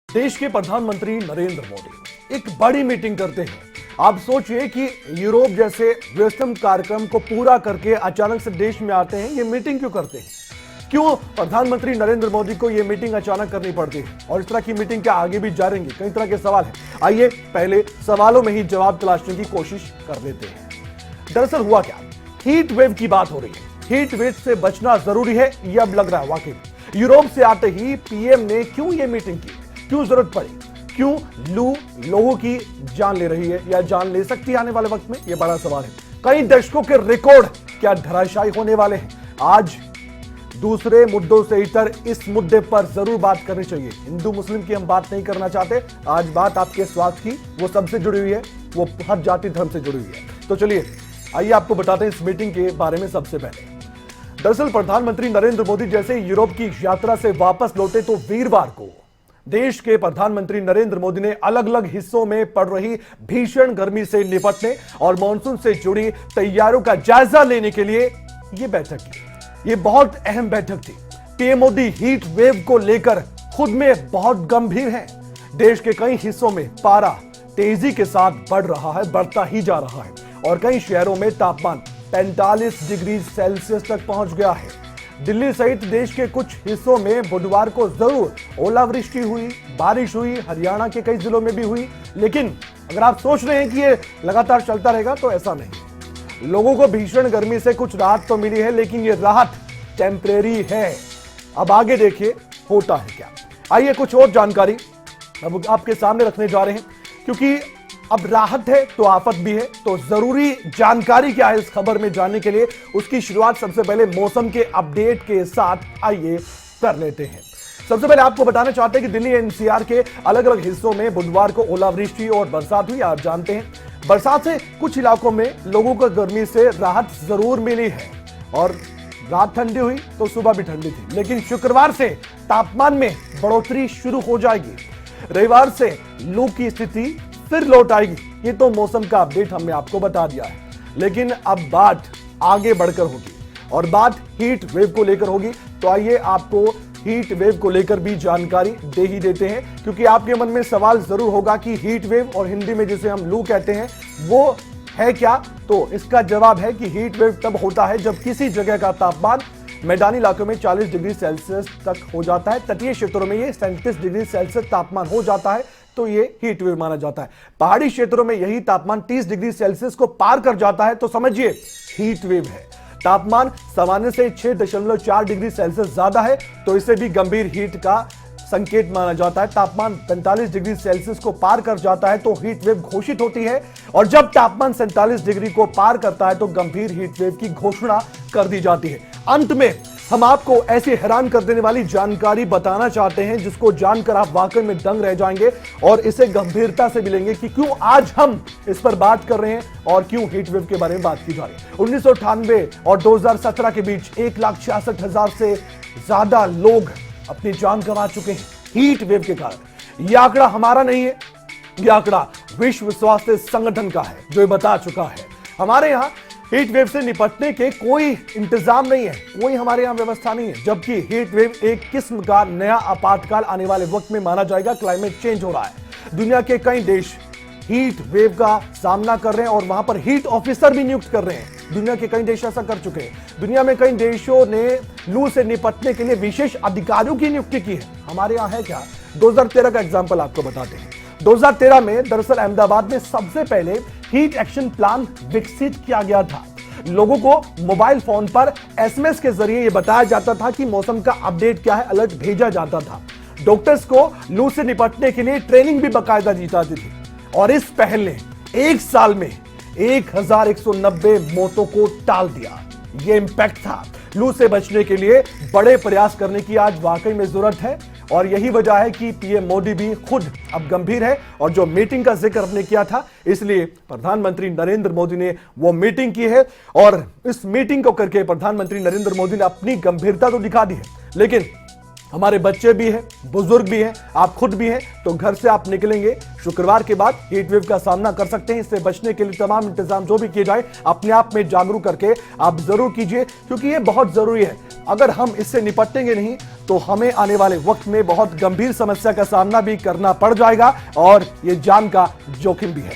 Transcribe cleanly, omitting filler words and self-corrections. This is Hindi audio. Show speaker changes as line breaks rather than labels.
देश के प्रधानमंत्री नरेंद्र मोदी एक बड़ी मीटिंग करते हैं। आप सोचिए कि यूरोप जैसे व्यस्तम कार्यक्रम को पूरा करके अचानक से देश में आते हैं। ये मीटिंग क्यों करते हैं? क्यों प्रधानमंत्री नरेंद्र मोदी को ये मीटिंग अचानक करनी पड़ती है? और इस तरह की मीटिंग क्या आगे भी जारेंगे? कई तरह के सवाल हैं। आइए पहले सवालों में ही जवाब तलाशने की कोशिश कर लेते हैं। दरअसल हुआ क्या? हीट वेव की बात हो रही है। हीट वेव से बचना जरूरी है, यह अब लग रहा है वाकई। यूरोप से आते ही पीएम ने क्यों ये मीटिंग की? क्यों जरूरत पड़ी? क्यों लू लोगों की जान ले रही है या जान ले सकती है आने वाले वक्त में? यह बड़ा सवाल है। कई दशकों के रिकॉर्ड क्या धराशायी होने वाले हैं? आज दूसरे मुद्दों से इतर इस मुद्दे पर जरूर बात करनी चाहिए। हिंदू मुस्लिम की हम बात नहीं करना चाहते। आज बात आपके स्वास्थ्य की, वो सबसे जुड़ी हुई है, वो हर जाति धर्म से जुड़ी हुई है। तो चलिए आइए आपको बताते हैं इस मीटिंग के बारे में। सबसे पहले दरअसल प्रधानमंत्री नरेंद्र मोदी जैसे यूरोप की यात्रा से वापस लौटे तो वीरवार को देश के प्रधानमंत्री नरेंद्र मोदी ने अलग अलग हिस्सों में पड़ रही भीषण गर्मी से निपटने और मानसून से जुड़ी तैयारियों का जायजा लेने के लिए यह बैठक की। ये बहुत अहम बैठक थी। पीएम मोदी हीट वेव को लेकर खुद में बहुत गंभीर हैं। देश के कई हिस्सों में पारा तेजी के साथ बढ़ रहा है, बढ़ता ही जा रहा है और कई शहरों में तापमान 45 डिग्री सेल्सियस तक पहुंच गया है। दिल्ली सहित देश के कुछ हिस्सों में बुधवार को जरूर ओलावृष्टि हुई, बारिश हुई, हरियाणा के कई जिलों में भी हुई। लेकिन अगर आप सोच रहे हैं कि ये लगातार चलता रहेगा तो ऐसा नहीं। लोगों को भीषण गर्मी से कुछ राहत तो मिली है, लेकिन ये राहत टेम्परेरी है। अब आगे देखिए होता है क्या। आइए कुछ और जानकारी अब आपके सामने रखने जा रहे हैं, क्योंकि अब राहत है तो आफत भी है। तो जरूरी जानकारी क्या है इस खबर में जानने के लिए उसकी शुरुआत सबसे पहले मौसम के अपडेट के साथ आइए कर लेते हैं। सबसे पहले आपको बताना चाहते हैं कि दिल्ली एनसीआर के अलग अलग हिस्सों में बुधवार को ओलावृष्टि और बरसात हुई। आप जानते हैं बरसात से कुछ इलाकों में लोगों को गर्मी से राहत जरूर मिली है और रात ठंडी हुई तो सुबह भी ठंडी थी। लेकिन शुक्रवार से तापमान में बढ़ोतरी शुरू हो जाएगी। रविवार से लू की स्थिति फिर लौट आएगी। ये तो मौसम का अपडेट हमने आपको बता दिया है, लेकिन अब बात आगे बढ़कर होगी और बात हीट वेव को लेकर होगी। तो आइए आपको हीट वेव को लेकर भी जानकारी दे ही देते हैं, क्योंकि आपके मन में सवाल जरूर होगा कि हीट वेव और हिंदी में जिसे हम लू कहते हैं वो है क्या। तो इसका जवाब है कि हीट वेव तब होता है जब किसी जगह का तापमान मैदानी इलाकों में 40 डिग्री सेल्सियस तक हो जाता है, तटीय क्षेत्रों में ये 37 डिग्री सेल्सियस तापमान हो जाता है, तो ये हीट वेव माना जाता है। पहाड़ी क्षेत्रों में यही तापमान 30 डिग्री सेल्सियस को पार कर जाता है तो समझिए हीट वेव है। तापमान सामान्य से 6.4 डिग्री सेल्सियस ज्यादा है तो इसे भी गंभीर हीट का संकेत माना जाता है। तापमान 45 डिग्री सेल्सियस को पार कर जाता है तो हीट वेव घोषित होती है और जब तापमान 47 डिग्री को पार करता है तो गंभीर हीट वेव की घोषणा कर दी जाती है। अंत में हम आपको ऐसी हैरान कर देने वाली जानकारी बताना चाहते हैं जिसको जानकर आप वाकई में दंग रह जाएंगे और इसे गंभीरता से मिलेंगे कि क्यों आज हम इस पर बात कर रहे हैं और क्यों हीट वेव के बारे में बात की जा रही है। 1998 और 2017 के बीच 1,66,000 से ज्यादा लोग अपनी जान गंवा चुके हैं हीट वेव के कारण। यह आंकड़ा हमारा नहीं है, यह आंकड़ा विश्व स्वास्थ्य संगठन का है जो ये बता चुका है। हमारे यहाँ हीट वेव से निपटने के कोई इंतजाम नहीं है, कोई हमारे यहाँ व्यवस्था नहीं है, जबकि हीट वेव एक किस्म का नया आपातकाल आने वाले वक्त में माना जाएगा। क्लाइमेट चेंज हो रहा है, दुनिया के कई देश हीट वेव का सामना कर रहे हैं और वहां पर हीट ऑफिसर भी नियुक्त कर रहे हैं। दुनिया के कई देश ऐसा कर चुके हैं। दुनिया में कई देशों ने लू से निपटने के लिए विशेष अधिकारियों की नियुक्ति की है। हमारे यहाँ है क्या? 2013 का एग्जाम्पल आपको बताते हैं। 2013 में दरअसल अहमदाबाद में सबसे पहले हीट एक्शन प्लान विकसित किया गया था। लोगों को मोबाइल फोन पर एसएमएस के जरिए यह बताया जाता था कि मौसम का अपडेट क्या है, अलर्ट भेजा जाता था। डॉक्टर्स को लू से निपटने के लिए ट्रेनिंग भी बाकायदा दी जाती थी और इस पहल ने एक साल में 1190 मौतों को टाल दिया। यह इंपैक्ट था। लू से बचने के लिए बड़े प्रयास करने की आज वाकई में जरूरत है और यही वजह है कि पीएम मोदी भी खुद अब गंभीर है और जो मीटिंग का जिक्र आपने किया था इसलिए प्रधानमंत्री नरेंद्र मोदी ने वो मीटिंग की है और इस मीटिंग को करके प्रधानमंत्री नरेंद्र मोदी ने अपनी गंभीरता तो दिखा दी है, लेकिन हमारे बच्चे भी हैं, बुजुर्ग भी हैं, आप खुद भी हैं, तो घर से आप निकलेंगे शुक्रवार के बाद हीट वेव का सामना कर सकते हैं। इससे बचने के लिए तमाम इंतजाम जो भी किए जाए अपने आप में जागरूक करके आप जरूर कीजिए, क्योंकि ये बहुत जरूरी है। अगर हम इससे निपटेंगे नहीं तो हमें आने वाले वक्त में बहुत गंभीर समस्या का सामना भी करना पड़ जाएगा और ये जान का जोखिम भी है।